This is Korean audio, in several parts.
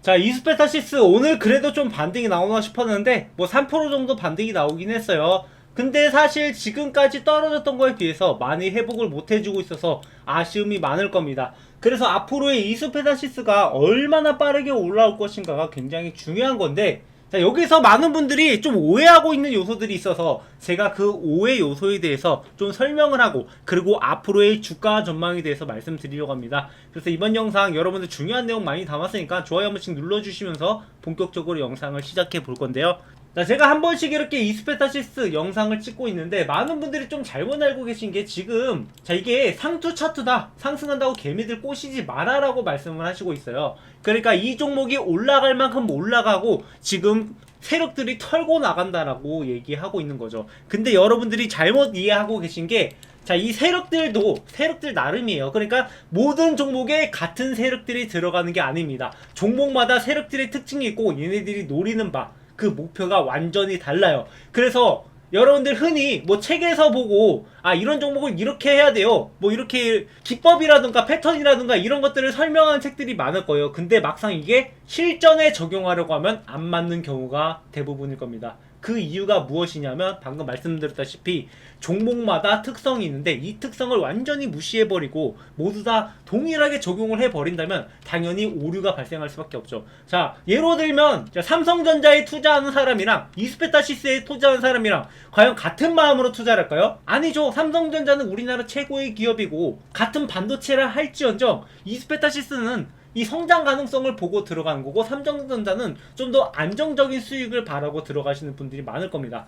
자, 이스페타시스 오늘 그래도 좀 반등이 나오나 싶었는데 뭐 3% 정도 반등이 나오긴 했어요. 근데 사실 지금까지 떨어졌던 거에 비해서 많이 회복을 못 해주고 있어서 아쉬움이 많을 겁니다. 그래서 앞으로의 이스페타시스가 얼마나 빠르게 올라올 것인가가 굉장히 중요한 건데, 자, 여기서 많은 분들이 좀 오해하고 있는 요소들이 있어서 제가 그 오해 요소에 대해서 좀 설명을 하고, 그리고 앞으로의 주가 전망에 대해서 말씀드리려고 합니다. 그래서 이번 영상 여러분들 중요한 내용 많이 담았으니까 좋아요 한 번씩 눌러주시면서 본격적으로 영상을 시작해 볼 건데요. 자, 제가 한 번씩 이렇게 이스페타시스 영상을 찍고 있는데 많은 분들이 좀 잘못 알고 계신 게, 지금 자, 이게 상투 차트다, 상승한다고 개미들 꼬시지 마라 라고 말씀을 하시고 있어요. 그러니까 이 종목이 올라갈 만큼 올라가고 지금 세력들이 털고 나간다라고 얘기하고 있는 거죠. 근데 여러분들이 잘못 이해하고 계신 게, 자, 이 세력들도 세력들 나름이에요. 그러니까 모든 종목에 같은 세력들이 들어가는 게 아닙니다. 종목마다 세력들의 특징이 있고 얘네들이 노리는 바, 그 목표가 완전히 달라요. 그래서 여러분들 흔히 뭐 책에서 보고, 아, 이런 종목을 이렇게 해야 돼요, 뭐 이렇게 기법이라든가 패턴이라든가 이런 것들을 설명하는 책들이 많을 거예요. 근데 막상 이게 실전에 적용하려고 하면 안 맞는 경우가 대부분일 겁니다. 그 이유가 무엇이냐면 방금 말씀드렸다시피 종목마다 특성이 있는데 이 특성을 완전히 무시해버리고 모두 다 동일하게 적용을 해버린다면 당연히 오류가 발생할 수밖에 없죠. 자, 예로 들면 삼성전자에 투자하는 사람이랑 이스페타시스에 투자하는 사람이랑 과연 같은 마음으로 투자를 할까요? 아니죠. 삼성전자는 우리나라 최고의 기업이고 같은 반도체라 할지언정 이스페타시스는 이 성장 가능성을 보고 들어가는 거고, 삼성전자는 좀 더 안정적인 수익을 바라고 들어가시는 분들이 많을 겁니다.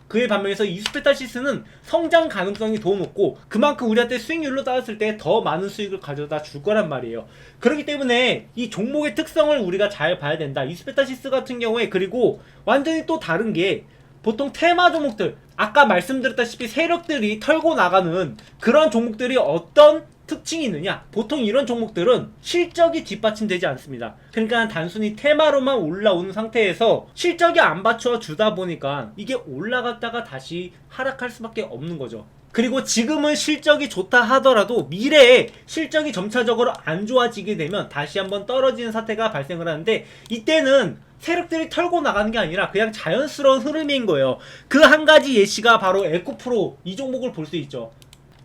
그에 반면에서 이스페타시스는 성장 가능성이 더 높고 그만큼 우리한테 수익률로 따졌을 때 더 많은 수익을 가져다 줄 거란 말이에요. 그렇기 때문에 이 종목의 특성을 우리가 잘 봐야 된다. 이스페타시스 같은 경우에, 그리고 완전히 또 다른 게, 보통 테마 종목들, 아까 말씀드렸다시피 세력들이 털고 나가는 그런 종목들이 어떤 특징이 있느냐? 보통 이런 종목들은 실적이 뒷받침되지 않습니다. 그러니까 단순히 테마로만 올라오는 상태에서 실적이 안 받쳐 주다 보니까 이게 올라갔다가 다시 하락할 수밖에 없는 거죠. 그리고 지금은 실적이 좋다 하더라도 미래에 실적이 점차적으로 안 좋아지게 되면 다시 한번 떨어지는 사태가 발생을 하는데, 이때는 세력들이 털고 나가는 게 아니라 그냥 자연스러운 흐름인 거예요. 그 한 가지 예시가 바로 에코프로, 이 종목을 볼 수 있죠.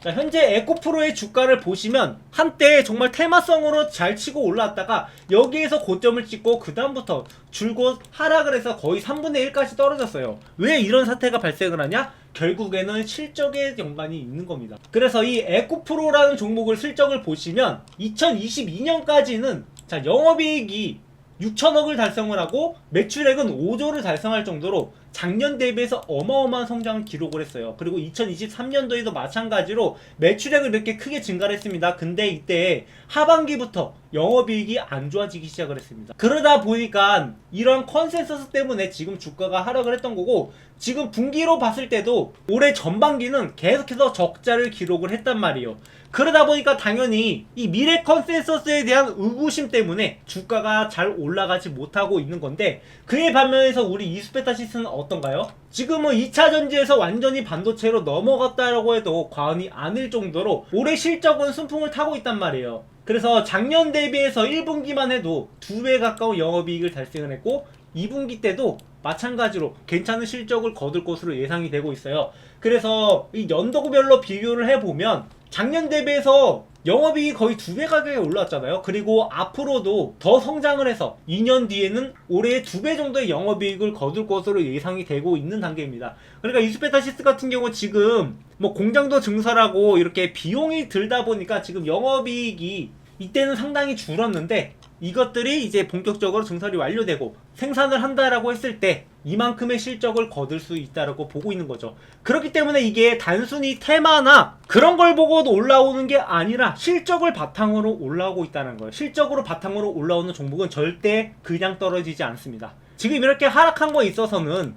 자, 현재 에코프로의 주가를 보시면 한때 정말 테마성으로 잘 치고 올라왔다가 여기에서 고점을 찍고 그 다음부터 줄곧 하락을 해서 거의 3분의 1까지 떨어졌어요. 왜 이런 사태가 발생을 하냐? 결국에는 실적에 연관이 있는 겁니다. 그래서 이 에코프로라는 종목을 실적을 보시면 2022년까지는 자, 영업이익이 6천억을 달성을 하고 매출액은 5조를 달성할 정도로 작년 대비해서 어마어마한 성장을 기록을 했어요. 그리고 2023년도에도 마찬가지로 매출액을 이렇게 크게 증가를 했습니다. 근데 이때 하반기부터 영업이익이 안 좋아지기 시작을 했습니다. 그러다 보니까 이런 컨센서스 때문에 지금 주가가 하락을 했던 거고, 지금 분기로 봤을 때도 올해 전반기는 계속해서 적자를 기록을 했단 말이에요. 그러다 보니까 당연히 이 미래 컨센서스에 대한 의구심 때문에 주가가 잘 올라가지 못하고 있는 건데, 그에 반면에서 우리 이스페타시스는 어떤가요? 지금은 2차 전지에서 완전히 반도체로 넘어갔다라고 해도 과언이 아닐 정도로 올해 실적은 순풍을 타고 있단 말이에요. 그래서 작년 대비해서 1분기만 해도 2배 가까운 영업이익을 달성을 했고 2분기 때도 마찬가지로 괜찮은 실적을 거둘 것으로 예상이 되고 있어요. 그래서 이 연도별로 비교를 해보면 작년 대비해서 영업이익이 거의 2배 가격에 올랐잖아요. 그리고 앞으로도 더 성장을 해서 2년 뒤에는 올해 2배 정도의 영업이익을 거둘 것으로 예상이 되고 있는 단계입니다. 그러니까 이스페타시스 같은 경우 지금 뭐 공장도 증설하고 이렇게 비용이 들다 보니까 지금 영업이익이 이때는 상당히 줄었는데, 이것들이 이제 본격적으로 증설이 완료되고 생산을 한다라고 했을 때 이만큼의 실적을 거둘 수 있다라고 보고 있는 거죠. 그렇기 때문에 이게 단순히 테마나 그런 걸 보고도 올라오는 게 아니라 실적을 바탕으로 올라오고 있다는 거예요. 실적으로 바탕으로 올라오는 종목은 절대 그냥 떨어지지 않습니다. 지금 이렇게 하락한 거에 있어서는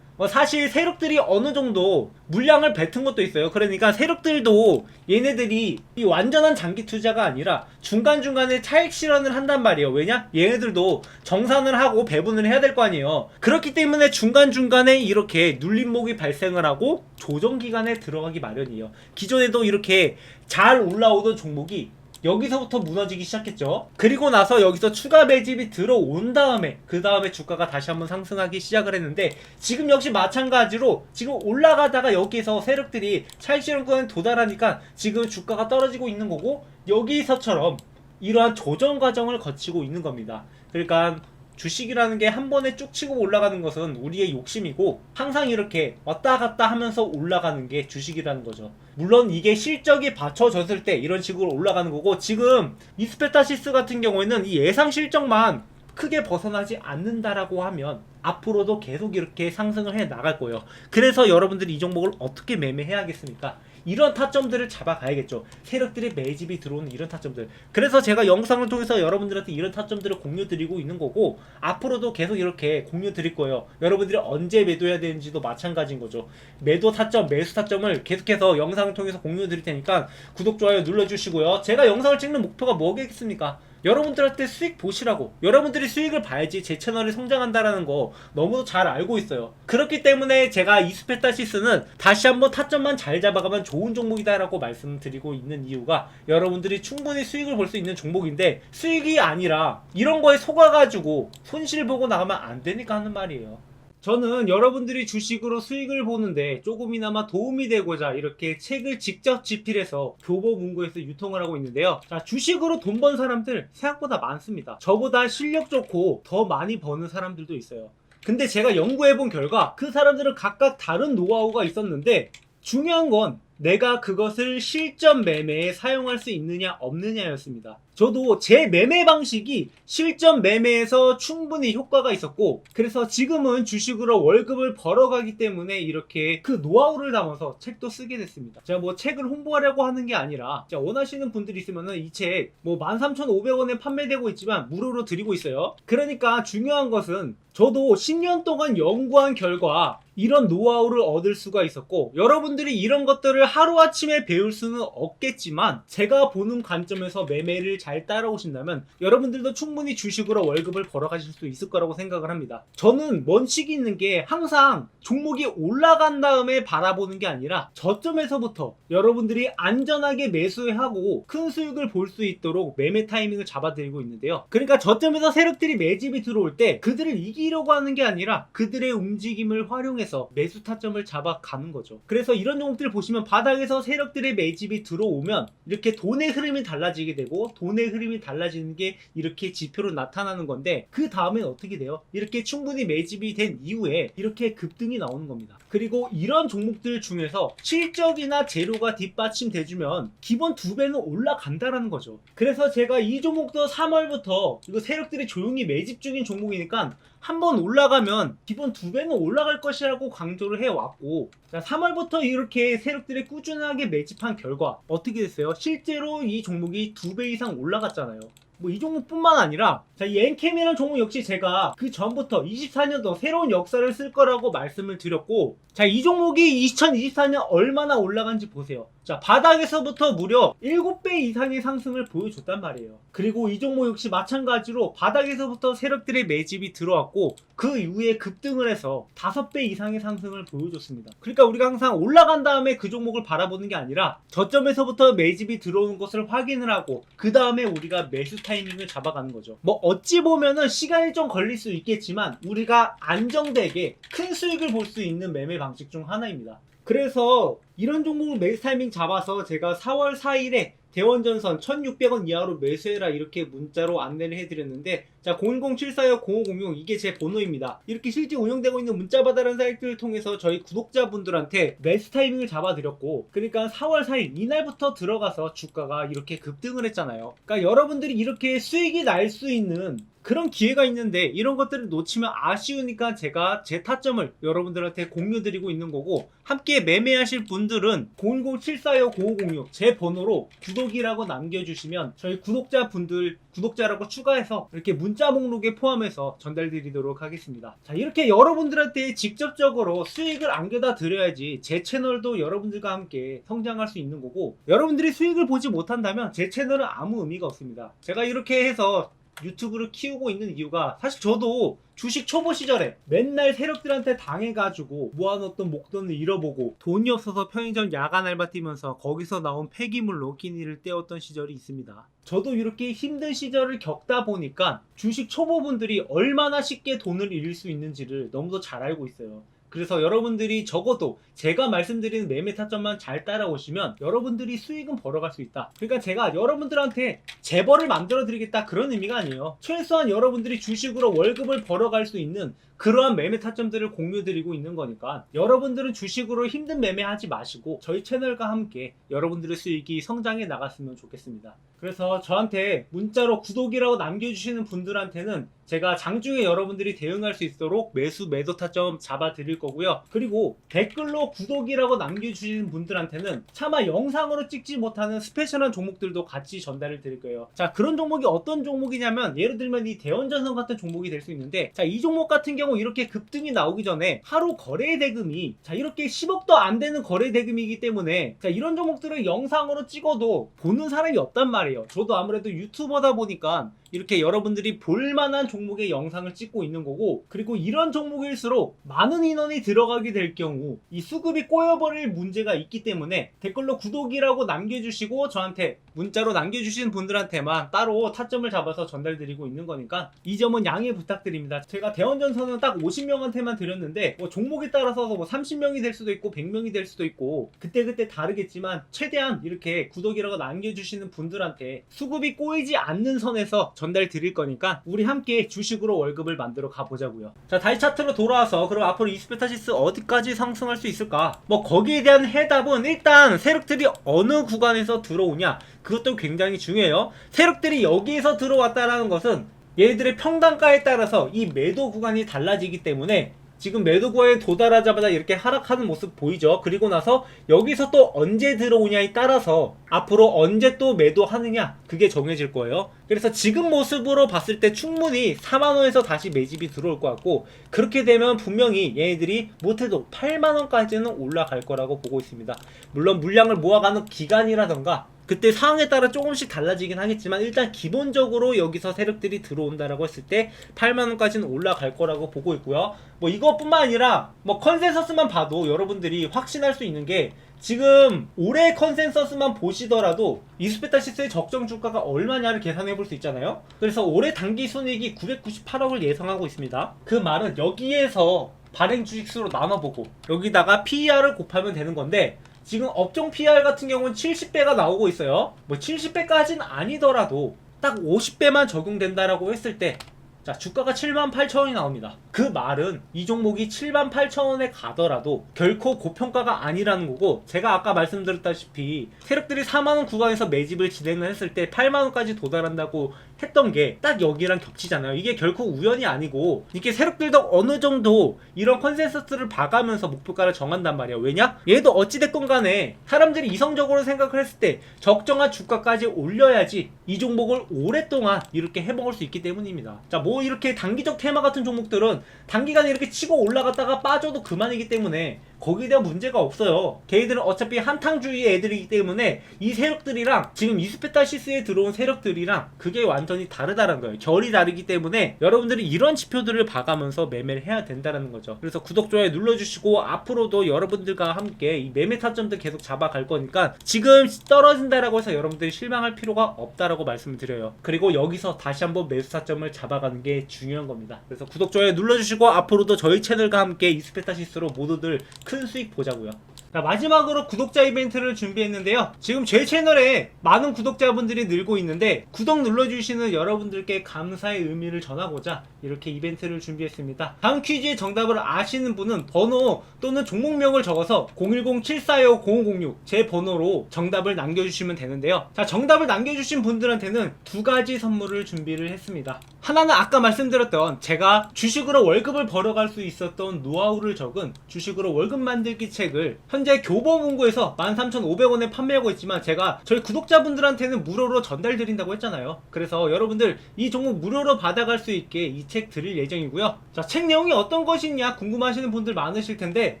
사실 세력들이 어느 정도 물량을 뱉은 것도 있어요. 그러니까 세력들도 얘네들이 이 완전한 장기 투자가 아니라 중간중간에 차익 실현을 한단 말이에요. 왜냐? 얘네들도 정산을 하고 배분을 해야 될 거 아니에요. 그렇기 때문에 중간중간에 이렇게 눌림목이 발생을 하고 조정 기간에 들어가기 마련이에요. 기존에도 이렇게 잘 올라오던 종목이 여기서부터 무너지기 시작했죠. 그리고 나서 여기서 추가 매집이 들어온 다음에 그 다음에 주가가 다시 한번 상승하기 시작을 했는데 지금 역시 마찬가지로 지금 올라가다가 여기에서 세력들이 차익실현권에 도달하니까 지금 주가가 떨어지고 있는 거고 여기서처럼 이러한 조정 과정을 거치고 있는 겁니다. 그러니까 주식이라는 게 한 번에 쭉 치고 올라가는 것은 우리의 욕심이고 항상 이렇게 왔다 갔다 하면서 올라가는 게 주식이라는 거죠. 물론 이게 실적이 받쳐졌을 때 이런 식으로 올라가는 거고 지금 이스페타시스 같은 경우에는 이 예상 실적만 크게 벗어나지 않는다라고 하면 앞으로도 계속 이렇게 상승을 해 나갈 거예요. 그래서 여러분들이 이 종목을 어떻게 매매해야겠습니까? 이런 타점들을 잡아가야겠죠. 세력들의 매집이 들어오는 이런 타점들. 그래서 제가 영상을 통해서 여러분들한테 이런 타점들을 공유 드리고 있는 거고 앞으로도 계속 이렇게 공유 드릴 거예요. 여러분들이 언제 매도해야 되는지도 마찬가지인 거죠. 매도 타점, 매수 타점을 계속해서 영상을 통해서 공유 드릴 테니까 구독, 좋아요 눌러주시고요. 제가 영상을 찍는 목표가 뭐겠습니까? 여러분들한테 수익 보시라고. 여러분들이 수익을 봐야지 제 채널이 성장한다라는 거 너무도 잘 알고 있어요. 그렇기 때문에 제가 이스페타시스는 다시 한번 타점만 잘 잡아가면 좋은 종목이다라고 말씀드리고 있는 이유가 여러분들이 충분히 수익을 볼 수 있는 종목인데 수익이 아니라 이런 거에 속아가지고 손실 보고 나가면 안 되니까 하는 말이에요. 저는 여러분들이 주식으로 수익을 보는데 조금이나마 도움이 되고자 이렇게 책을 직접 집필해서 교보문고에서 유통을 하고 있는데요. 자, 주식으로 돈 번 사람들 생각보다 많습니다. 저보다 실력 좋고 더 많이 버는 사람들도 있어요. 근데 제가 연구해본 결과 그 사람들은 각각 다른 노하우가 있었는데 중요한 건 내가 그것을 실전 매매에 사용할 수 있느냐 없느냐였습니다. 저도 제 매매 방식이 실전 매매에서 충분히 효과가 있었고 그래서 지금은 주식으로 월급을 벌어가기 때문에 이렇게 그 노하우를 담아서 책도 쓰게 됐습니다. 제가 뭐 책을 홍보하려고 하는 게 아니라 원하시는 분들이 있으면은 이 책 뭐 13,500원에 판매되고 있지만 무료로 드리고 있어요. 그러니까 중요한 것은 저도 10년 동안 연구한 결과 이런 노하우를 얻을 수가 있었고 여러분들이 이런 것들을 하루아침에 배울 수는 없겠지만 제가 보는 관점에서 매매를 잘 따라오신다면 여러분들도 충분히 주식으로 월급을 벌어가실 수 있을 거라고 생각을 합니다. 저는 원칙이 있는 게 항상 종목이 올라간 다음에 바라보는 게 아니라 저점에서부터 여러분들이 안전하게 매수하고 큰 수익을 볼 수 있도록 매매 타이밍을 잡아드리고 있는데요. 그러니까 저점에서 세력들이 매집이 들어올 때 그들을 이기려고 하는 게 아니라 그들의 움직임을 활용해서 매수 타점을 잡아가는 거죠. 그래서 이런 종목들 보시면 바닥에서 세력들의 매집이 들어오면 이렇게 돈의 흐름이 달라지게 되고 돈의 흐름이 달라지는 게 이렇게 지표로 나타나는 건데 그 다음엔 어떻게 돼요? 이렇게 충분히 매집이 된 이후에 이렇게 급등이 나오는 겁니다. 그리고 이런 종목들 중에서 실적이나 재료가 뒷받침돼주면 기본 2배는 올라간다라는 거죠. 그래서 제가 이 종목도 3월부터 이거 세력들이 조용히 매집 중인 종목이니까 한번 올라가면 기본 2배는 올라갈 것이라고 강조를 해왔고 3월부터 이렇게 세력들이 꾸준하게 매집한 결과 어떻게 됐어요? 실제로 이 종목이 2배 이상 올라갔잖아요. 뭐 이 종목뿐만 아니라 이 엔캠이라는 종목 역시 제가 그 전부터 24년도 새로운 역사를 쓸 거라고 말씀을 드렸고 이 종목이 2024년 얼마나 올라간지 보세요. 바닥에서부터 무려 7배 이상의 상승을 보여줬단 말이에요. 그리고 이 종목 역시 마찬가지로 바닥에서부터 세력들의 매집이 들어왔고 그 이후에 급등을 해서 5배 이상의 상승을 보여줬습니다. 그러니까 우리가 항상 올라간 다음에 그 종목을 바라보는 게 아니라 저점에서부터 매집이 들어오는 것을 확인을 하고 그 다음에 우리가 매수 타이밍을 잡아가는 거죠. 뭐 어찌 보면은 시간이 좀 걸릴 수 있겠지만 우리가 안정되게 큰 수익을 볼 수 있는 매매 방식 중 하나입니다. 그래서 이런 종목을 매수 타이밍 잡아서 제가 4월 4일에 대원전선 1600원 이하로 매수해라 이렇게 문자로 안내를 해드렸는데 010-745-0506 이게 제 번호입니다. 이렇게 실제 운영되고 있는 문자받아라는 사이트를 통해서 저희 구독자분들한테 매수 타이밍을 잡아드렸고 그러니까 4월 4일 이날부터 들어가서 주가가 이렇게 급등을 했잖아요. 그러니까 여러분들이 이렇게 수익이 날 수 있는 그런 기회가 있는데 이런 것들을 놓치면 아쉬우니까 제가 제 타점을 여러분들한테 공유드리고 있는 거고 함께 매매하실 분들은 010-745-0506 제 번호로 구독이라고 남겨주시면 저희 구독자분들 구독자라고 추가해서 이렇게 문자 목록에 포함해서 전달드리도록 하겠습니다. 이렇게 여러분들한테 직접적으로 수익을 안겨다 드려야지 제 채널도 여러분들과 함께 성장할 수 있는 거고 여러분들이 수익을 보지 못한다면 제 채널은 아무 의미가 없습니다. 제가 이렇게 해서 유튜브를 키우고 있는 이유가 사실 저도 주식 초보 시절에 맨날 세력들한테 당해가지고 모아놓던 목돈을 잃어보고 돈이 없어서 편의점 야간 알바 뛰면서 거기서 나온 폐기물로 끼니를 때웠던 시절이 있습니다. 저도 이렇게 힘든 시절을 겪다 보니까 주식 초보분들이 얼마나 쉽게 돈을 잃을 수 있는지를 너무도 잘 알고 있어요. 그래서 여러분들이 적어도 제가 말씀드리는 매매 타점만 잘 따라오시면 여러분들이 수익은 벌어갈 수 있다. 그러니까 제가 여러분들한테 재벌을 만들어 드리겠다 그런 의미가 아니에요. 최소한 여러분들이 주식으로 월급을 벌어갈 수 있는 그러한 매매 타점들을 공유드리고 있는 거니까 여러분들은 주식으로 힘든 매매하지 마시고 저희 채널과 함께 여러분들의 수익이 성장해 나갔으면 좋겠습니다. 그래서 저한테 문자로 구독이라고 남겨주시는 분들한테는 제가 장중에 여러분들이 대응할 수 있도록 매수 매도 타점 잡아 드릴 거고요. 그리고 댓글로 구독이라고 남겨주시는 분들한테는 차마 영상으로 찍지 못하는 스페셜한 종목들도 같이 전달을 드릴 거예요. 자, 그런 종목이 어떤 종목이냐면 예를 들면 이 대원전선 같은 종목이 될 수 있는데, 자, 이 종목 같은 경우 이렇게 급등이 나오기 전에 하루 거래 대금이 자 이렇게 10억도 안 되는 거래 대금이기 때문에 자 이런 종목들을 영상으로 찍어도 보는 사람이 없단 말이에요. 저도 아무래도 유튜버다 보니까 이렇게 여러분들이 볼만한 종목의 영상을 찍고 있는 거고, 그리고 이런 종목일수록 많은 인원이 들어가게 될 경우 이 수급이 꼬여버릴 문제가 있기 때문에 댓글로 구독이라고 남겨주시고 저한테 문자로 남겨주시는 분들한테만 따로 타점을 잡아서 전달드리고 있는 거니까 이 점은 양해 부탁드립니다. 제가 대원전선은 딱 50명한테만 드렸는데 뭐 종목에 따라서 뭐 30명이 될 수도 있고 100명이 될 수도 있고 그때그때 다르겠지만 최대한 이렇게 구독이라고 남겨주시는 분들한테 수급이 꼬이지 않는 선에서 전달 드릴 거니까 우리 함께 주식으로 월급을 만들어 가보자고요. 자, 다시 차트로 돌아와서 그럼 앞으로 이스페타시스 어디까지 상승할 수 있을까? 뭐 거기에 대한 해답은 일단 세력들이 어느 구간에서 들어오냐 그것도 굉장히 중요해요. 세력들이 여기에서 들어왔다라는 것은 얘들의 평단가에 따라서 이 매도 구간이 달라지기 때문에 지금 매도 구간에 도달하자마자 이렇게 하락하는 모습 보이죠? 그리고 나서 여기서 또 언제 들어오냐에 따라서 앞으로 언제 또 매도하느냐 그게 정해질 거예요. 그래서 지금 모습으로 봤을 때 충분히 4만원에서 다시 매집이 들어올 것 같고, 그렇게 되면 분명히 얘네들이 못해도 8만원까지는 올라갈 거라고 보고 있습니다. 물론 물량을 모아가는 기간이라던가 그때 상황에 따라 조금씩 달라지긴 하겠지만 일단 기본적으로 여기서 세력들이 들어온다라고 했을 때 8만원까지는 올라갈 거라고 보고 있고요. 뭐 이것뿐만 아니라 뭐 컨센서스만 봐도 여러분들이 확신할 수 있는 게 지금 올해 컨센서스만 보시더라도 이스페타시스의 적정 주가가 얼마냐를 계산해 볼 수 있잖아요. 그래서 올해 단기 순이익이 998억을 예상하고 있습니다. 그 말은 여기에서 발행 주식수로 나눠보고 여기다가 PER을 곱하면 되는 건데, 지금 업종 PR 같은 경우는 70배가 나오고 있어요. 뭐 70배까지는 아니더라도 딱 50배만 적용된다라고 했을 때 자 주가가 78,000원이 나옵니다. 그 말은 이 종목이 78,000원에 가더라도 결코 고평가가 아니라는 거고, 제가 아까 말씀드렸다시피 세력들이 4만원 구간에서 매집을 진행을 했을 때 8만원까지 도달한다고 했던 게 딱 여기랑 겹치잖아요. 이게 결코 우연이 아니고 이게 세력들도 어느 정도 이런 컨센서스를 봐가면서 목표가를 정한단 말이에요. 왜냐? 얘도 어찌됐건 간에 사람들이 이성적으로 생각을 했을 때 적정한 주가까지 올려야지 이 종목을 오랫동안 이렇게 해먹을 수 있기 때문입니다. 자, 뭐 이렇게 단기적 테마 같은 종목들은 단기간에 이렇게 치고 올라갔다가 빠져도 그만이기 때문에 거기에 대한 문제가 없어요. 걔들은 어차피 한탕주의 애들이기 때문에 이 세력들이랑 지금 이스페타시스에 들어온 세력들이랑 그게 완전히 다르다는 거예요. 결이 다르기 때문에 여러분들이 이런 지표들을 봐가면서 매매를 해야 된다는 거죠. 그래서 구독, 좋아요 눌러주시고 앞으로도 여러분들과 함께 이 매매 타점들 계속 잡아갈 거니까 지금 떨어진다라고 해서 여러분들이 실망할 필요가 없다라고 말씀을 드려요. 그리고 여기서 다시 한번 매수 타점을 잡아가는 게 중요한 겁니다. 그래서 구독, 좋아요 눌러주시고 앞으로도 저희 채널과 함께 이스페타시스로 모두들 큰 수익 보자고요. 자, 마지막으로 구독자 이벤트를 준비했는데요. 지금 제 채널에 많은 구독자분들이 늘고 있는데 구독 눌러주시는 여러분들께 감사의 의미를 전하고자 이렇게 이벤트를 준비했습니다. 다음 퀴즈의 정답을 아시는 분은 번호 또는 종목명을 적어서 010-7425-0506 제 번호로 정답을 남겨주시면 되는데요. 자, 정답을 남겨주신 분들한테는 두 가지 선물을 준비를 했습니다. 하나는 아까 말씀드렸던 제가 주식으로 월급을 벌어갈 수 있었던 노하우를 적은 주식으로 월급 만들기 책을 현재 교보문고에서 13,500원에 판매하고 있지만 제가 저희 구독자분들한테는 무료로 전달드린다고 했잖아요. 그래서 여러분들 이 종목 무료로 받아갈 수 있게 이 책 드릴 예정이고요. 자, 책 내용이 어떤 것이냐 궁금하시는 분들 많으실 텐데,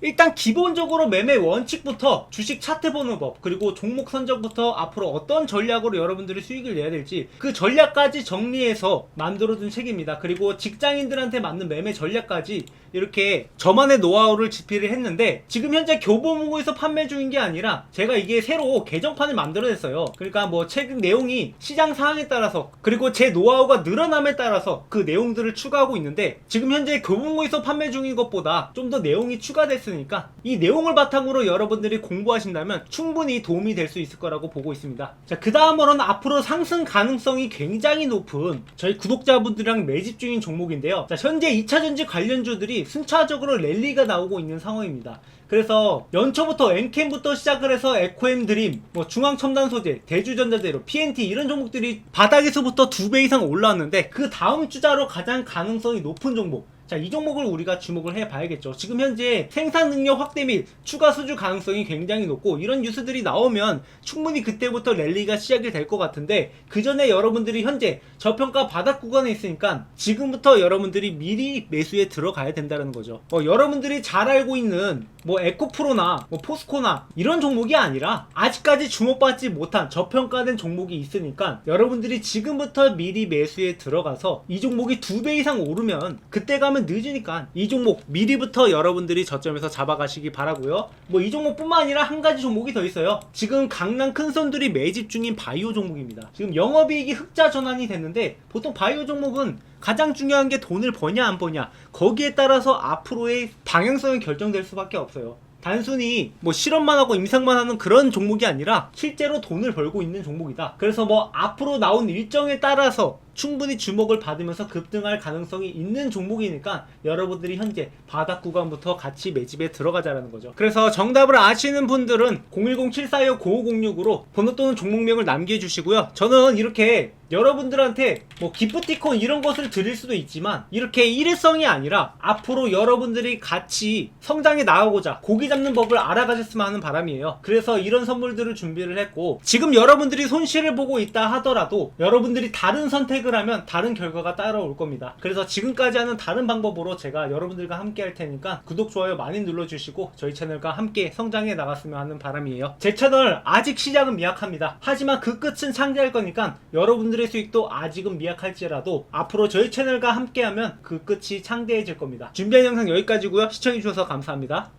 일단 기본적으로 매매 원칙부터 주식 차트 보는 법, 그리고 종목 선정부터 앞으로 어떤 전략으로 여러분들이 수익을 내야 될지 그 전략까지 정리해서 만들어둔 책입니다. 그리고 직장인들한테 맞는 매매 전략까지 이렇게 저만의 노하우를 집필을 했는데, 지금 현재 교보문고에서 판매 중인 게 아니라 제가 이게 새로 개정판을 만들어냈어요. 그러니까 뭐 책 내용이 시장 상황에 따라서, 그리고 제 노하우가 늘어남에 따라서 그 내용들을 추가하고 있는데, 지금 현재 교보문고에서 판매 중인 것보다 좀 더 내용이 추가됐으니까 이 내용을 바탕으로 여러분들이 공부하신다면 충분히 도움이 될 수 있을 거라고 보고 있습니다. 자, 그 다음으로는 앞으로 상승 가능성이 굉장히 높은 저희 구독자분들이랑 매집 중인 종목인데요. 자, 현재 2차전지 관련주들이 순차적으로 랠리가 나오고 있는 상황입니다. 그래서 연초부터 엔캠부터 시작을 해서 에코엠 드림, 뭐 중앙첨단소재, 대주전자재료, PNT 이런 종목들이 바닥에서부터 2배 이상 올라왔는데, 그 다음 주자로 가장 가능성이 높은 종목, 자, 이 종목을 우리가 주목을 해봐야겠죠. 지금 현재 생산 능력 확대 및 추가 수주 가능성이 굉장히 높고, 이런 뉴스들이 나오면 충분히 그때부터 랠리가 시작이 될 것 같은데, 그 전에 여러분들이 현재 저평가 바닥 구간에 있으니까 지금부터 여러분들이 미리 매수에 들어가야 된다는 거죠. 여러분들이 잘 알고 있는 뭐 에코프로나 뭐 포스코나 이런 종목이 아니라 아직까지 주목받지 못한 저평가된 종목이 있으니까 여러분들이 지금부터 미리 매수에 들어가서 이 종목이 2배 이상 오르면 그때 가면 늦으니까 이 종목 미리부터 여러분들이 저점에서 잡아가시기 바라고요. 뭐 이 종목뿐만 아니라 한 가지 종목이 더 있어요. 지금 강남 큰손들이 매집 중인 바이오 종목입니다. 지금 영업이익이 흑자 전환이 됐는데, 보통 바이오 종목은 가장 중요한 게 돈을 버냐 안 버냐, 거기에 따라서 앞으로의 방향성이 결정될 수밖에 없어요. 단순히 뭐 실험만 하고 임상만 하는 그런 종목이 아니라 실제로 돈을 벌고 있는 종목이다. 그래서 뭐 앞으로 나온 일정에 따라서 충분히 주목을 받으면서 급등할 가능성이 있는 종목이니까 여러분들이 현재 바닥 구간부터 같이 매집에 들어가자라는 거죠. 그래서 정답을 아시는 분들은 010-745-9506으로 번호 또는 종목명을 남겨주시고요. 저는 이렇게 여러분들한테 뭐 기프티콘 이런 것을 드릴 수도 있지만, 이렇게 일회성이 아니라 앞으로 여러분들이 같이 성장해 나가고자 고기 잡는 법을 알아가셨으면 하는 바람이에요. 그래서 이런 선물들을 준비를 했고, 지금 여러분들이 손실을 보고 있다 하더라도 여러분들이 다른 선택을 하면 다른 결과가 따라올 겁니다. 그래서 지금까지 하는 다른 방법으로 제가 여러분들과 함께 할 테니까 구독, 좋아요 많이 눌러주시고 저희 채널과 함께 성장해 나갔으면 하는 바람이에요. 제 채널 아직 시작은 미약합니다. 하지만 그 끝은 창대할 거니까 여러분들의 수익도 아직은 미약할지라도 앞으로 저희 채널과 함께하면 그 끝이 창대해질 겁니다. 준비한 영상 여기까지고요. 시청해주셔서 감사합니다.